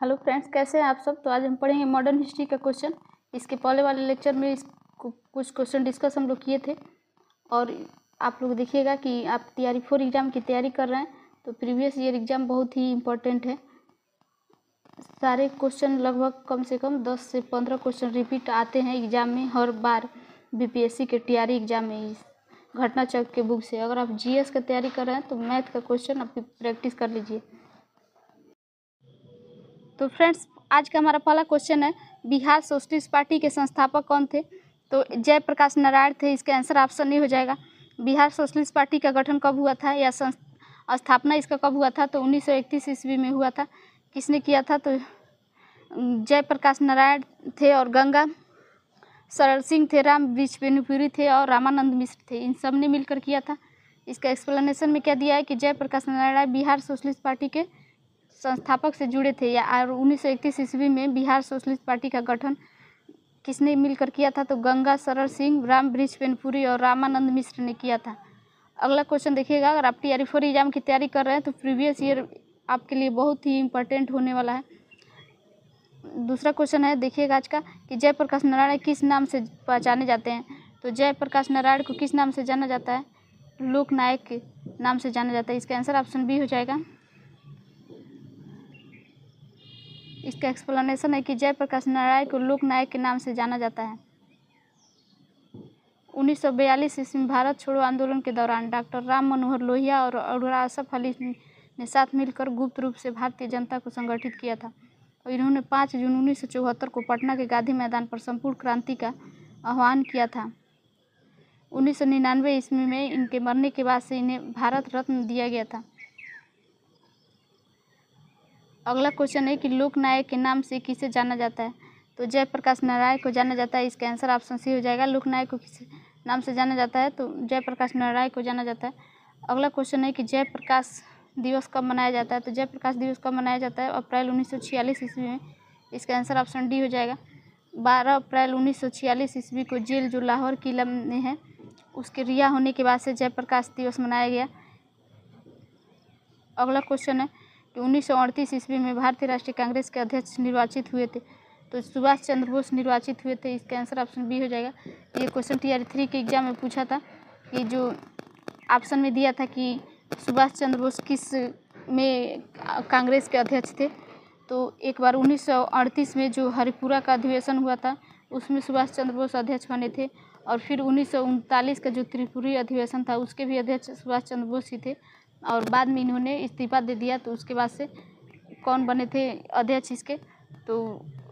Hello friends, कैसे हैं आप सब। तो आज हम पढ़ेंगे मॉडर्न हिस्ट्री का क्वेश्चन। इसके पहले वाले लेक्चर में कुछ क्वेश्चन डिस्कस हम लोग किए थे और आप लोग देखिएगा कि आप टीआरई 4 एग्ज़ाम की तैयारी कर रहे हैं तो प्रीवियस ईयर एग्ज़ाम बहुत ही इम्पोर्टेंट है। सारे क्वेश्चन लगभग कम से कम 10 से 15 क्वेश्चन रिपीट आते हैं एग्ज़ाम में हर बार। बीपीएससी के टीआरई एग्ज़ाम में इस घटना चक्र के बुक से अगर आप जीएस की तैयारी कर रहे हैं तो मैथ का क्वेश्चन आप प्रैक्टिस कर लीजिए। तो फ्रेंड्स, आज का हमारा पहला क्वेश्चन है, बिहार सोशलिस्ट पार्टी के संस्थापक कौन थे। तो जयप्रकाश नारायण थे। इसका आंसर ऑप्शन ए हो जाएगा। बिहार सोशलिस्ट पार्टी का गठन कब हुआ था या स्थापना इसका कब हुआ था। तो 1931 ईस्वी में हुआ था। किसने किया था। तो जयप्रकाश नारायण थे और गंगा सरल सिंह थे, राम वृक्षपेनुपुरी थे और रामानंद मिश्र थे। इन सब ने मिलकर किया था। इसका एक्सप्लेनेशन में क्या दिया है कि जयप्रकाश नारायण बिहार सोशलिस्ट पार्टी के संस्थापक से जुड़े थे या 1931 ईस्वी में बिहार सोशलिस्ट पार्टी का गठन किसने मिलकर किया था। तो गंगा सरल सिंह, राम वृक्षपेनुपुरी और रामानंद मिश्र ने किया था। अगला क्वेश्चन देखिएगा, अगर आप टीआरई 4 एग्जाम की तैयारी कर रहे हैं तो प्रीवियस ईयर आपके लिए बहुत ही इम्पोर्टेंट होने वाला है। दूसरा क्वेश्चन है, देखिएगा आज का, कि जयप्रकाश नारायण किस नाम से पहचाने जाते हैं। तो जयप्रकाश नारायण को किस नाम से जाना जाता है। लोकनायक के नाम से जाना जाता है। इसका आंसर ऑप्शन बी हो जाएगा। इसका एक्सप्लेनेशन है कि जयप्रकाश नारायण को लोकनायक के नाम से जाना जाता है। 1942 ईस्वी में भारत छोड़ो आंदोलन के दौरान डॉक्टर राम मनोहर लोहिया और असफ अली ने साथ मिलकर गुप्त रूप से भारतीय जनता को संगठित किया था और इन्होंने 5 जून 1974 को पटना के गांधी मैदान पर संपूर्ण क्रांति का आह्वान किया था। 1999 ईस्वी में इनके मरने के बाद से इन्हें भारत रत्न दिया गया था। अगला क्वेश्चन है कि लोकनायक के नाम से किसे जाना जाता है। तो जयप्रकाश नारायण को जाना जाता है। इसका आंसर ऑप्शन सी हो जाएगा। लोकनायक को किस नाम से जाना जाता है। तो जयप्रकाश नारायण को जाना जाता है। अगला क्वेश्चन है कि जयप्रकाश दिवस कब मनाया जाता है। तो जयप्रकाश दिवस कब मनाया जाता है। अप्रैल 1946 ईस्वी में। इसका आंसर ऑप्शन डी हो जाएगा। 12 अप्रैल 1946 ईस्वी को जेल जो लाहौर किला में है उसके रिहा होने के बाद से जयप्रकाश दिवस मनाया गया। अगला क्वेश्चन है कि 1938 ईस्वी में भारतीय राष्ट्रीय कांग्रेस के अध्यक्ष निर्वाचित हुए थे। तो सुभाष चंद्र बोस निर्वाचित हुए थे। इसका आंसर ऑप्शन बी हो जाएगा। ये क्वेश्चन टीआरई 3 के एग्जाम में पूछा था कि जो ऑप्शन में दिया था कि सुभाष चंद्र बोस किस में कांग्रेस के अध्यक्ष थे। तो एक बार 1938 में जो हरिपुरा का अधिवेशन हुआ था उसमें सुभाष चंद्र बोस अध्यक्ष बने थे और फिर 1939 का जो त्रिपुरी अधिवेशन था उसके भी अध्यक्ष सुभाष चंद्र बोस ही थे और बाद में इन्होंने इस्तीफा दे दिया। तो उसके बाद से कौन बने थे अध्यक्ष इसके। तो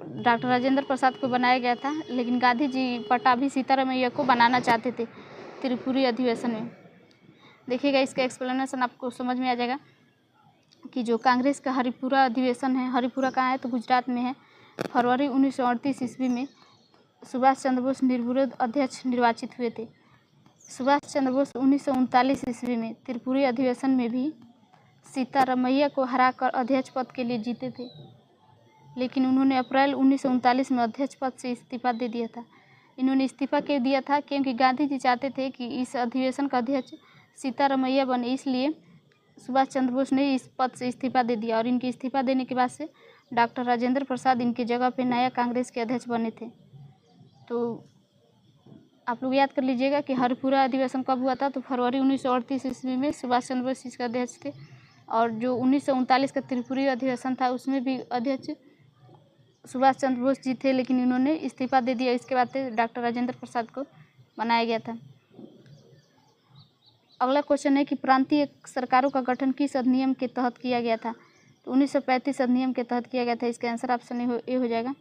डॉक्टर राजेंद्र प्रसाद को बनाया गया था, लेकिन गांधी जी पट्टाभी सीतारामैया को बनाना चाहते थे त्रिपुरी अधिवेशन में। देखिएगा, इसका एक्सप्लेनेशन आपको समझ में आ जाएगा कि जो कांग्रेस का हरिपुरा अधिवेशन है, हरिपुरा कहाँ है तो गुजरात में है। फरवरी 1938 ईस्वी में सुभाष चंद्र बोस निर्विरोध अध्यक्ष निर्वाचित हुए थे। सुभाष चंद्र बोस 1939 ईस्वी में त्रिपुरी अधिवेशन में भी सीतारामैया को हराकर अध्यक्ष पद के लिए जीते थे, लेकिन उन्होंने अप्रैल 1939 में अध्यक्ष पद से इस्तीफा दे दिया था। इन्होंने इस्तीफा क्यों दिया था, क्योंकि गांधी जी चाहते थे कि इस अधिवेशन का अध्यक्ष सीतारामैया बने, इसलिए सुभाष चंद्र बोस ने इस पद से इस्तीफा दे दिया और इनके इस्तीफा देने के बाद से डॉक्टर राजेंद्र प्रसाद इनकी जगह पे नया कांग्रेस के अध्यक्ष बने थे। तो आप लोग याद कर लीजिएगा कि हरिपुरा अधिवेशन कब हुआ था। तो फरवरी 1938 ईस्वी में सुभाष चंद्र बोस इसके अध्यक्ष थे और जो 1939 का त्रिपुरी अधिवेशन था उसमें भी अध्यक्ष सुभाष चंद्र बोस जी थे, लेकिन इन्होंने इस्तीफा दे दिया। इसके बाद से डॉक्टर राजेंद्र प्रसाद को बनाया गया था। अगला क्वेश्चन है कि प्रांतीय सरकारों का गठन किस अधिनियम के तहत किया गया था। तो 1935 अधिनियम के तहत किया गया था। इसका आंसर ऑप्शन ए हो जाएगा।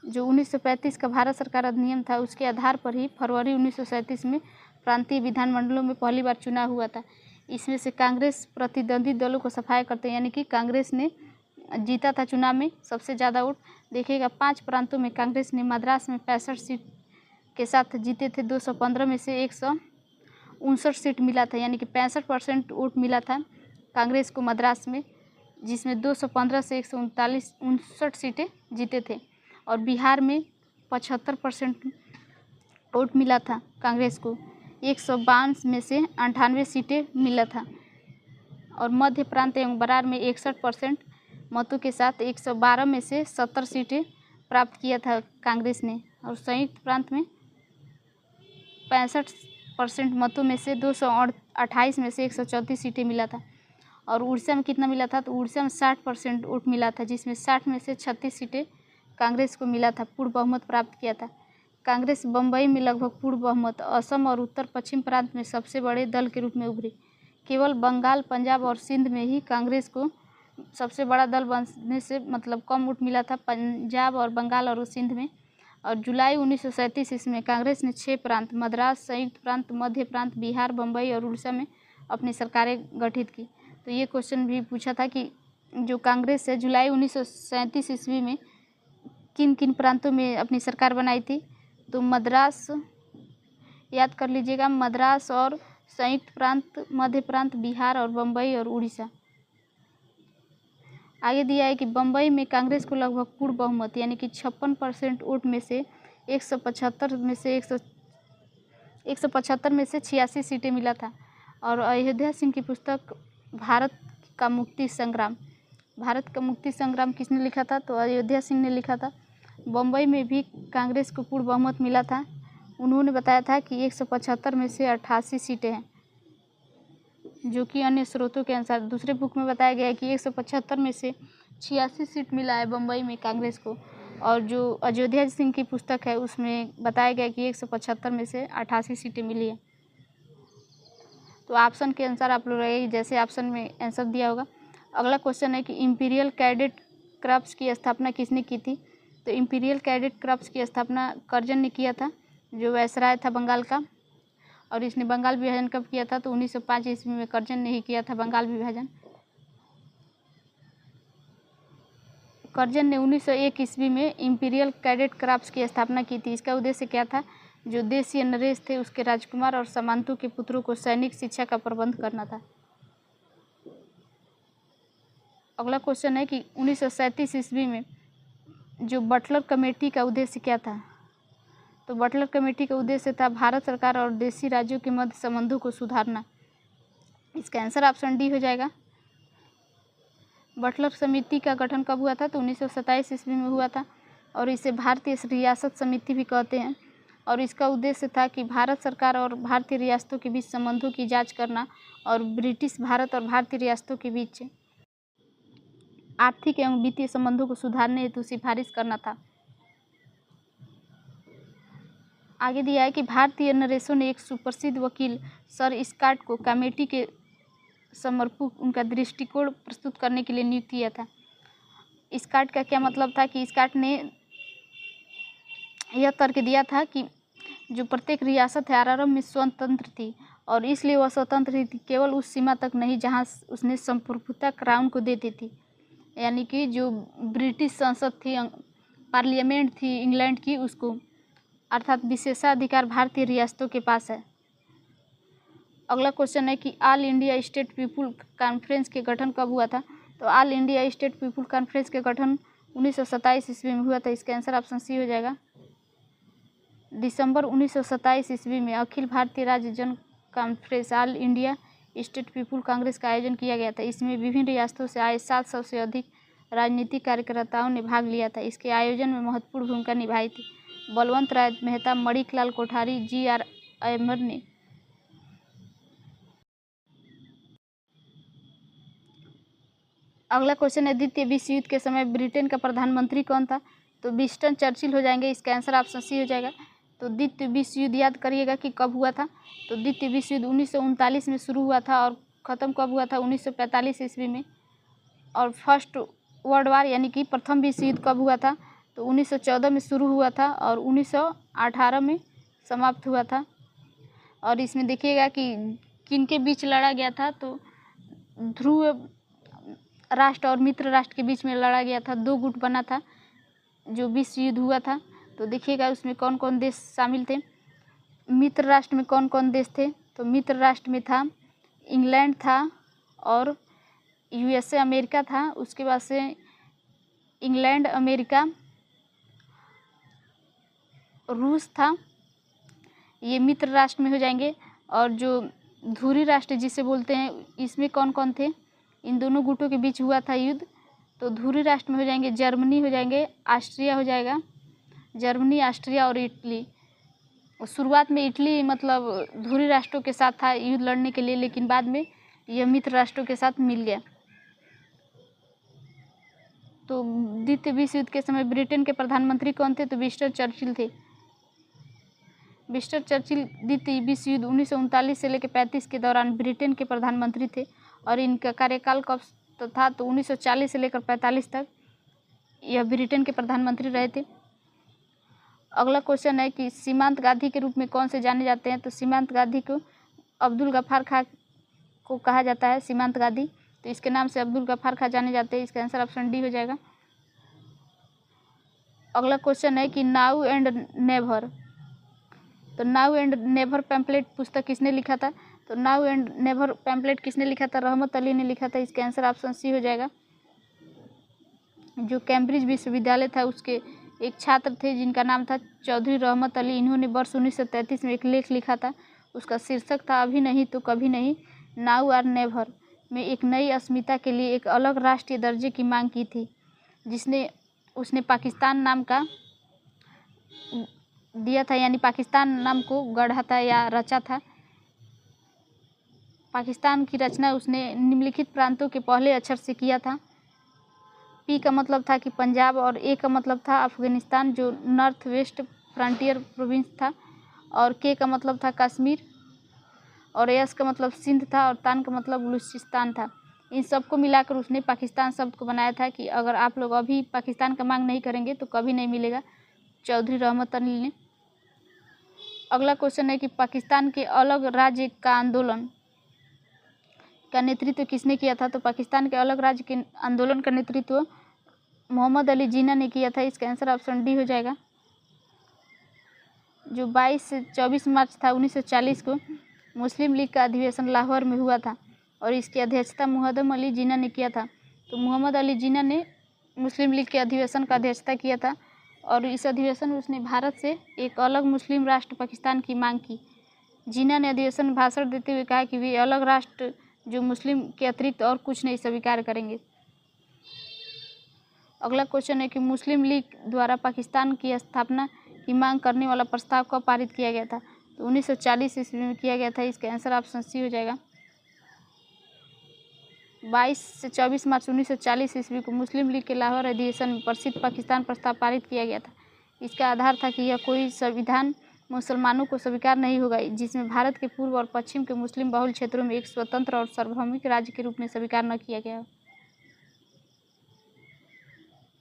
जो 1935 का भारत सरकार अधिनियम था उसके आधार पर ही फरवरी 1937 में प्रांतीय विधानमंडलों में पहली बार चुनाव हुआ था। इसमें से कांग्रेस प्रतिद्वंदी दलों को सफाया करते हैं, यानी कि कांग्रेस ने जीता था चुनाव में सबसे ज़्यादा वोट। देखिएगा, 5 प्रांतों में कांग्रेस ने मद्रास में 65 सीट के साथ जीते थे। 215 में से 159 सीट मिला था, यानी कि 65% वोट मिला था कांग्रेस को मद्रास में, जिसमें 215 से 159 सीटें जीते थे। और बिहार में 75% वोट मिला था कांग्रेस को, 152 में से 98 सीटें मिला था। और मध्य प्रांत एवं बरार में 61% मतों के साथ 112 में से 70 सीटें प्राप्त किया था कांग्रेस ने, और संयुक्त प्रांत में 65% मतों में से 228 में से 134 सीटें मिला था। और उड़ीसा में कितना मिला था, तो उड़ीसा में 60% वोट मिला था, जिसमें 60 में से 36 सीटें कांग्रेस को मिला था, पूर्ण बहुमत प्राप्त किया था। कांग्रेस बम्बई में लगभग पूर्ण बहुमत, असम और उत्तर पश्चिम प्रांत में सबसे बड़े दल के रूप में उभरी। केवल बंगाल, पंजाब और सिंध में ही कांग्रेस को सबसे बड़ा दल बनने से मतलब कम वोट मिला था, पंजाब और बंगाल और सिंध में। और जुलाई 1937 ईस्वी में कांग्रेस ने 6 प्रांत मद्रास, संयुक्त प्रांत, मध्य प्रांत, बिहार, बम्बई और उड़ीसा में अपनी सरकारें गठित की। तो ये क्वेश्चन भी पूछा था कि जो कांग्रेस है जुलाई 1937 ईस्वी में किन किन प्रांतों में अपनी सरकार बनाई थी, तो मद्रास, याद कर लीजिएगा, मद्रास और संयुक्त प्रांत, मध्य प्रांत, बिहार और बम्बई और उड़ीसा। आगे दिया है कि बम्बई में कांग्रेस को लगभग पूर्ण बहुमत यानी कि 56% वोट में से 175 में से 86 सीटें मिला था। और अयोध्या सिंह की पुस्तक भारत का मुक्ति संग्राम किसने लिखा था, तो अयोध्या सिंह ने लिखा था। बम्बई में भी कांग्रेस को पूर्ण बहुमत मिला था। उन्होंने बताया था कि 175 में से 88 सीटें हैं, जो कि अन्य स्रोतों के अनुसार दूसरे बुक में बताया गया है कि 175 में से 86 सीट मिला है बम्बई में कांग्रेस को। और जो अयोध्या सिंह की पुस्तक है उसमें बताया गया कि 175 में से 88 सीटें मिली है। तो ऑप्शन के अनुसार आप लोग रहेगी जैसे ऑप्शन में आंसर दिया होगा। अगला क्वेश्चन है कि इंपीरियल कैडेट क्रप्स की स्थापना किसने की थी, तो इंपीरियल कैडेट क्रप्स की स्थापना कर्जन ने किया था, जो वायसराय था बंगाल का। और इसने बंगाल विभाजन कब किया था, तो 1905 ईस्वी में कर्जन ने ही किया था बंगाल विभाजन। कर्जन ने 1901 ईस्वी में इंपीरियल कैडेट क्रप्स की स्थापना की थी। इसका उद्देश्य क्या था, जो देशीय नरेश थे उसके राजकुमार और सामंतों के पुत्रों को सैनिक शिक्षा का प्रबंध करना था। अगला क्वेश्चन है कि 1937 ईस्वी में जो बटलर कमेटी का उद्देश्य क्या था, तो बटलर कमेटी का उद्देश्य था भारत सरकार और देशी राज्यों के मध्य संबंधों को सुधारना। इसका आंसर ऑप्शन डी हो जाएगा। बटलर समिति का गठन कब हुआ था, तो 1927 ईस्वी में हुआ था, और इसे भारतीय रियासत समिति भी कहते हैं। और इसका उद्देश्य था कि भारत सरकार और भारतीय रियासतों के बीच संबंधों की जांच करना और ब्रिटिश भारत और भारतीय रियासतों के बीच आर्थिक एवं वित्तीय संबंधों को सुधारने हेतु सिफारिश करना था। आगे दिया है कि भारतीय नरेशों ने एक सुप्रसिद्ध वकील सर स्कॉट को कमेटी के समर्पक उनका दृष्टिकोण प्रस्तुत करने के लिए नियुक्त किया था। स्कॉट का क्या मतलब था कि स्कॉट ने यह तर्क दिया था कि जो प्रत्येक रियासत है आरंभ में स्वतंत्र थी, और इसलिए वह स्वतंत्र थी केवल उस सीमा तक नहीं जहां उसने संप्रभुता क्राउन को देती थी, यानी कि जो ब्रिटिश संसद थी, पार्लियामेंट थी इंग्लैंड की, उसको, अर्थात विशेषाधिकार भारतीय रियासतों के पास है। अगला क्वेश्चन है कि all India state people conference के गठन कब हुआ था, तो all India state people conference के गठन 1927 ईस्वी में हुआ था। इसका आंसर ऑप्शन सी हो जाएगा। दिसंबर 1927 ईस्वी में अखिल भारतीय राज्य जन conference all India state people Congress का आयोजन किया गया था। इसमें विभिन्न रियासतों से आए 700 से अधिक राजनीतिक कार्यकर्ताओं ने भाग लिया था। इसके आयोजन में महत्वपूर्ण भूमिका निभाई थी बलवंत राय मेहता, मणिकलाल कोठारी, जी.आर. अय्यर ने। अगला क्वेश्चन है द्वितीय विश्व युद्ध के समय ब्रिटेन का प्रधानमंत्री कौन था, तो विंस्टन चर्चिल हो जाएंगे। इसका आंसर ऑप्शन सी हो जाएगा। तो द्वितीय विश्व युद्ध याद करिएगा कि कब हुआ था, तो द्वितीय विश्व युद्ध 1939 में शुरू हुआ था और ख़त्म कब हुआ था, 1945 ईस्वी में। और फर्स्ट वर्ल्ड वार यानी कि प्रथम विश्व युद्ध कब हुआ था, तो 1914 में शुरू हुआ था और 1918 में समाप्त हुआ था। और इसमें देखिएगा कि किन के बीच लड़ा गया था, तो ध्रुव राष्ट्र और मित्र राष्ट्र के बीच में लड़ा गया था। 2 गुट बना था जो विश्व युद्ध हुआ था। तो देखिएगा उसमें कौन कौन देश शामिल थे। मित्र राष्ट्र में कौन कौन देश थे, तो मित्र राष्ट्र में था इंग्लैंड था और यूएसए अमेरिका था। उसके बाद से इंग्लैंड, अमेरिका, रूस था, ये मित्र राष्ट्र में हो जाएंगे। और जो ध्रुवीय राष्ट्र जिसे बोलते हैं, इसमें कौन कौन थे, इन दोनों गुटों के बीच हुआ था युद्ध। तो धुरी राष्ट्र में हो जाएंगे जर्मनी हो जाएंगे, ऑस्ट्रिया हो जाएगा, जर्मनी, ऑस्ट्रिया और इटली। शुरुआत में इटली मतलब धुरी राष्ट्रों के साथ था युद्ध लड़ने के लिए, लेकिन बाद में यह मित्र राष्ट्रों के साथ मिल गया। तो द्वितीय विश्व युद्ध के समय ब्रिटेन के प्रधानमंत्री कौन थे? तो विंस्टन चर्चिल थे। विंस्टन चर्चिल द्वितीय विश्व युद्ध 1939 से लेकर 35 के दौरान ब्रिटेन के प्रधानमंत्री थे और इनका कार्यकाल कब था? तो 1940 से लेकर 45 तक यह ब्रिटेन के प्रधानमंत्री रहे थे। अगला क्वेश्चन है कि सीमांत गांधी के रूप में कौन से जाने जाते हैं? तो सीमांत गांधी को अब्दुल गफ्फार खां को कहा जाता है सीमांत गांधी, तो इसके नाम से अब्दुल गफ्फार खां जाने जाते हैं। इसका आंसर ऑप्शन डी हो जाएगा। अगला क्वेश्चन है कि नाउ एंड नेवर, तो नाउ एंड नेवर पैम्पलेट पुस्तक किसने लिखा था? तो नाउ एंड नेवर पैम्पलेट किसने लिखा था? रहमत अली ने लिखा था। इसका आंसर ऑप्शन सी हो जाएगा। जो कैम्ब्रिज विश्वविद्यालय था उसके एक छात्र थे जिनका नाम था चौधरी रहमत अली। इन्होंने वर्ष 1933 में एक लेख लिखा था, उसका शीर्षक था अभी नहीं तो कभी नहीं, नाउ और नेवर, में एक नई अस्मिता के लिए एक अलग राष्ट्रीय दर्जे की मांग की थी, जिसने उसने पाकिस्तान नाम का दिया था, यानी पाकिस्तान नाम को गढ़ा था या रचा था। पाकिस्तान की रचना उसने निम्नलिखित प्रांतों के पहले अक्षर से किया था। पी का मतलब था कि पंजाब और ए का मतलब था अफगानिस्तान जो नॉर्थ वेस्ट फ्रंटियर प्रोविंस था, और के का मतलब था कश्मीर, और एस का मतलब सिंध था, और तान का मतलब बलूचिस्तान था। इन सबको मिलाकर उसने पाकिस्तान शब्द को बनाया था कि अगर आप लोग अभी पाकिस्तान का मांग नहीं करेंगे तो कभी नहीं मिलेगा, चौधरी रहमत अली ने। अगला क्वेश्चन है कि पाकिस्तान के अलग राज्य का आंदोलन का नेतृत्व किसने किया था? तो पाकिस्तान के अलग राज्य के आंदोलन का नेतृत्व मोहम्मद अली जिन्ना ने किया था। इसका आंसर ऑप्शन डी हो जाएगा। जो 22 से 24 मार्च था 1940 को मुस्लिम लीग का अधिवेशन लाहौर में हुआ था और इसकी अध्यक्षता मोहम्मद अली जिन्ना ने किया था। तो मोहम्मद अली जिन्ना ने मुस्लिम लीग के अधिवेशन का अध्यक्षता किया था और इस अधिवेशन में उसने भारत से एक अलग मुस्लिम राष्ट्र पाकिस्तान की मांग की। जिन्ना ने अधिवेशन में भाषण देते हुए कहा कि वे अलग राष्ट्र जो मुस्लिम के अतिरिक्त और कुछ नहीं स्वीकार करेंगे। अगला क्वेश्चन है कि मुस्लिम लीग द्वारा पाकिस्तान की स्थापना की मांग करने वाला प्रस्ताव कब पारित किया गया था? तो 1940 ईस्वी में किया गया था। इसका आंसर ऑप्शन सी हो जाएगा। 22 से 24 मार्च 1940 ईस्वी को मुस्लिम लीग के लाहौर अधिवेशन में प्रसिद्ध पाकिस्तान प्रस्ताव पारित किया गया था। इसका आधार था कि यह कोई संविधान मुसलमानों को स्वीकार नहीं होगा जिसमें भारत के पूर्व और पश्चिम के मुस्लिम बहुल क्षेत्रों में एक स्वतंत्र और सार्वभौमिक राज्य के रूप में स्वीकार न किया गया।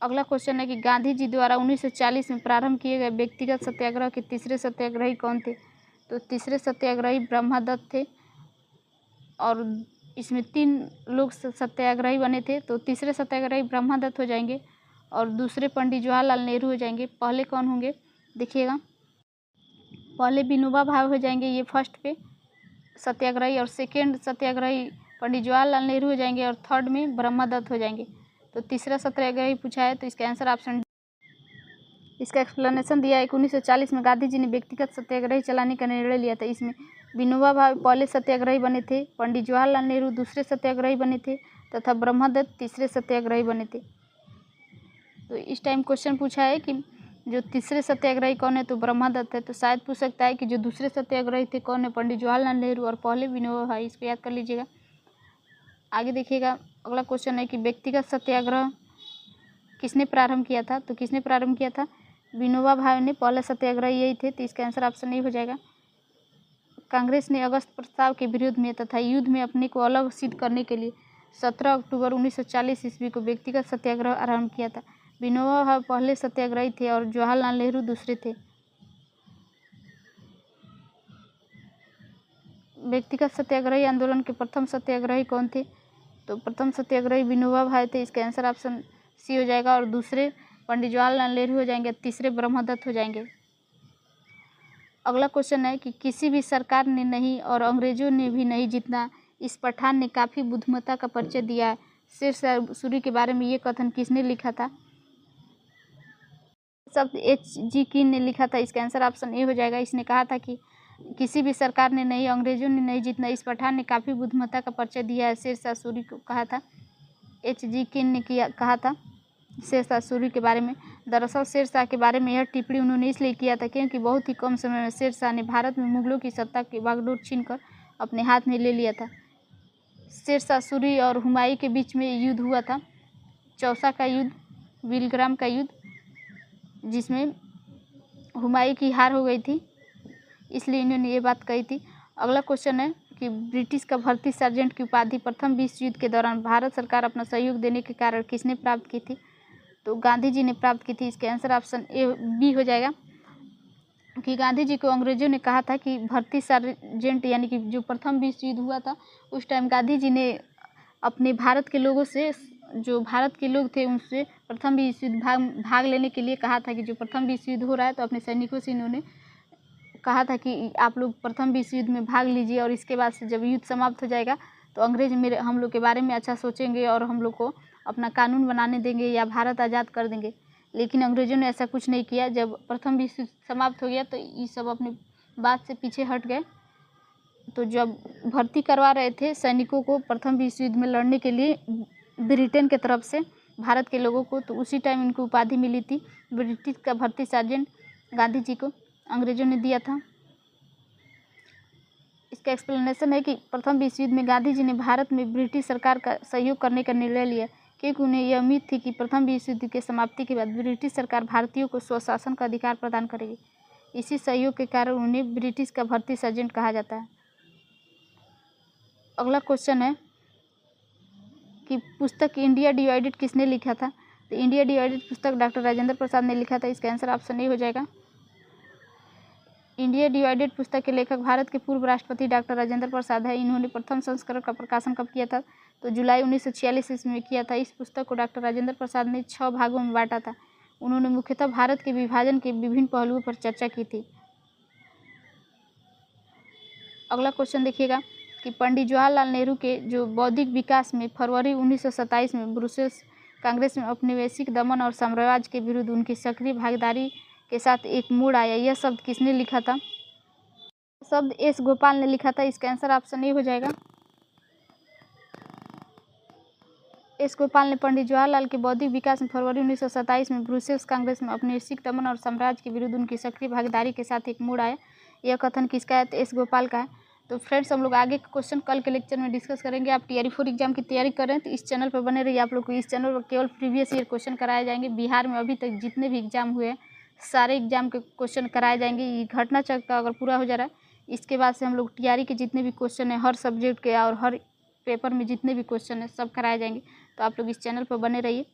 अगला क्वेश्चन है कि गांधी जी द्वारा 1940 में प्रारंभ किए गए व्यक्तिगत सत्याग्रह के तीसरे सत्याग्रही कौन थे? तो तीसरे सत्याग्रही ब्रह्मदत्त थे और इसमें 3 लोग सत्याग्रही बने थे। तो तीसरे सत्याग्रही ब्रह्मदत्त हो जाएंगे और दूसरे पंडित जवाहरलाल नेहरू हो जाएंगे। पहले कौन होंगे देखिएगा, पहले विनोबा भावे हो जाएंगे ये फर्स्ट पे सत्याग्रही, और सेकेंड सत्याग्रही पंडित जवाहरलाल नेहरू हो जाएंगे और थर्ड में ब्रह्मदत्त हो जाएंगे। तो तीसरा सत्याग्रही पूछा है तो इसका आंसर ऑप्शन, इसका एक्सप्लेनेशन दिया है कि 1940 में गांधी जी ने व्यक्तिगत सत्याग्रही चलाने का निर्णय लिया था। इसमें विनोबा भावे पहले सत्याग्रही बने थे, पंडित जवाहरलाल नेहरू दूसरे सत्याग्रही बने थे तथा ब्रह्मदत्त तीसरे सत्याग्रही बने थे। तो इस टाइम क्वेश्चन पूछा है कि जो तीसरे सत्याग्रही कौन है? तो ब्रह्मदत्त है। तो शायद पूछ सकता है कि जो दूसरे सत्याग्रही थे कौन है? पंडित जवाहरलाल नेहरू और पहले विनोबा भावे। इसको याद कर लीजिएगा। आगे देखिएगा, अगला क्वेश्चन है कि व्यक्तिगत सत्याग्रह किसने प्रारंभ किया था? तो किसने प्रारंभ किया था? विनोबा भावे ने पहला सत्याग्रह यही थे। तो इसका आंसर ऑप्शन नहीं हो जाएगा। कांग्रेस ने अगस्त प्रस्ताव के विरोध में तथा युद्ध में अपने को अलग सिद्ध करने के लिए 17 अक्टूबर 1940 ईस्वी को व्यक्तिगत सत्याग्रह आरंभ किया था। विनोबा भावे पहले सत्याग्रही थे और जवाहरलाल नेहरू दूसरे थे। व्यक्तिगत सत्याग्रही आंदोलन के प्रथम सत्याग्रही कौन थे? तो प्रथम सत्याग्रही विनोबा भावे थे। इसका आंसर ऑप्शन सी हो जाएगा और दूसरे पंडित जवाहरलाल नेहरू हो जाएंगे, तीसरे ब्रह्मदत्त हो जाएंगे। अगला क्वेश्चन है कि किसी भी सरकार ने नहीं और अंग्रेजों ने भी नहीं जितना इस पठान ने काफ़ी बुद्धिमत्ता का परिचय दिया है। शेर सूरी के बारे में ये कथन किसने लिखा था? शब्द H.G. किन ने लिखा था। इसका आंसर ऑप्शन ए हो जाएगा। इसने कहा था कि किसी भी सरकार ने नहीं, अंग्रेजों ने नहीं जितना इस पठान ने काफ़ी बुद्धिमत्ता का परिचय दिया है, शेर सूरी को कहा था। H.G. किन ने कहा था शेरशाह सूरी के बारे में। दरअसल शेरशाह के बारे में यह टिप्पणी उन्होंने इसलिए किया था क्योंकि बहुत ही कम समय में शेरशाह ने भारत में मुगलों की सत्ता की बागडोर छीनकर अपने हाथ में ले लिया था। शेरशाह सूरी और हुमायूं के बीच में युद्ध हुआ था, चौसा का युद्ध, बिलग्राम का युद्ध, जिसमें हुमायूं की हार हो गई थी, इसलिए इन्होंने ये बात कही थी। अगला क्वेश्चन है कि ब्रिटिश का भर्ती सार्जेंट की उपाधि प्रथम विश्व युद्ध के दौरान भारत सरकार अपना सहयोग देने के कारण किसने प्राप्त की थी? तो गांधी जी ने प्राप्त की थी। इसके आंसर ऑप्शन बी हो जाएगा कि गांधी जी को अंग्रेजों ने कहा था कि भर्ती सार्जेंट यानी कि जो प्रथम विश्व युद्ध हुआ था उस टाइम गांधी जी ने अपने भारत के लोगों से, जो भारत के लोग थे उनसे प्रथम विश्व युद्ध भाग लेने के लिए कहा था कि जो प्रथम विश्व युद्ध हो रहा है तो अपने सैनिकों से इन्होंने कहा था कि आप लोग प्रथम विश्व युद्ध में भाग लीजिए और इसके बाद से जब युद्ध समाप्त हो जाएगा तो अंग्रेज हम लोग के बारे में अच्छा सोचेंगे और हम लोग को अपना कानून बनाने देंगे या भारत आज़ाद कर देंगे। लेकिन अंग्रेजों ने ऐसा कुछ नहीं किया। जब प्रथम विश्व युद्ध समाप्त हो गया तो ये सब अपनी बात से पीछे हट गए। तो जब भर्ती करवा रहे थे सैनिकों को प्रथम विश्व युद्ध में लड़ने के लिए ब्रिटेन के तरफ से भारत के लोगों को, तो उसी टाइम इनको उपाधि मिली थी ब्रिटिश का भर्ती सार्जेंट। गांधी जी को अंग्रेजों ने दिया था। इसका एक्सप्लेनेशन है कि प्रथम विश्व युद्ध में गांधी जी ने भारत में ब्रिटिश सरकार का सहयोग करने का निर्णय लिया क्योंकि उन्हें यह उम्मीद थी कि प्रथम विश्व युद्ध के समाप्ति के बाद ब्रिटिश सरकार भारतीयों को स्वशासन का अधिकार प्रदान करेगी। इसी सहयोग के कारण उन्हें ब्रिटिश का भर्ती सार्जेंट कहा जाता है। अगला क्वेश्चन है कि पुस्तक इंडिया डिवाइडेड किसने लिखा था? तो इंडिया डिवाइडेड पुस्तक डॉक्टर राजेंद्र प्रसाद ने लिखा था। इसका आंसर ऑप्शन ए हो जाएगा। इंडिया डिवाइडेड पुस्तक के लेखक भारत के पूर्व राष्ट्रपति डॉक्टर राजेंद्र प्रसाद है। इन्होंने प्रथम संस्करण का प्रकाशन कब किया था? तो जुलाई 1946 ईस्वी में किया था। इस पुस्तक को डॉक्टर राजेंद्र प्रसाद ने 6 भागों में बांटा था। उन्होंने मुख्यतः भारत के विभाजन के विभिन्न पहलुओं पर चर्चा की थी। अगला क्वेश्चन देखिएगा कि पंडित जवाहरलाल नेहरू के जो बौद्धिक विकास में फरवरी 1927 में ब्रुसेल्स कांग्रेस में औपनिवेशिक दमन और साम्राज्यवाद के विरुद्ध उनकी सक्रिय भागीदारी के साथ एक मोड़ आया, यह शब्द किसने लिखा था? शब्द एस गोपाल ने लिखा था। इसका आंसर ऑप्शन ए हो जाएगा। एस गोपाल ने पंडित जवाहरलाल के बौद्धिक विकास में फरवरी 1927 में ब्रुसेल्स कांग्रेस में औपनिवेशिक दमन और साम्राज्य के विरुद्ध उनकी सक्रिय भागीदारी के साथ एक मोड़ आया, यह कथन किसका है? तो एस गोपाल का है। तो फ्रेंड्स, हम लोग आगे के क्वेश्चन कल के लेक्चर में डिस्कस करेंगे। आप TRE 4 एग्जाम की तैयारी कर रहे हैं तो इस चैनल पर बने रहिए। आप लोग को इस चैनल पर केवल प्रीवियस ईयर क्वेश्चन कराए जाएंगे। बिहार में अभी तक जितने भी एग्जाम हुए हैं सारे एग्जाम के क्वेश्चन कराए जाएंगे। ये घटना चक्र का अगर पूरा हो जा रहा है, इसके बाद से हम लोग TRE के जितने भी क्वेश्चन हैं हर सब्जेक्ट के और हर पेपर में जितने भी क्वेश्चन हैं सब कराए जाएंगे। तो आप लोग इस चैनल पर बने रहिए।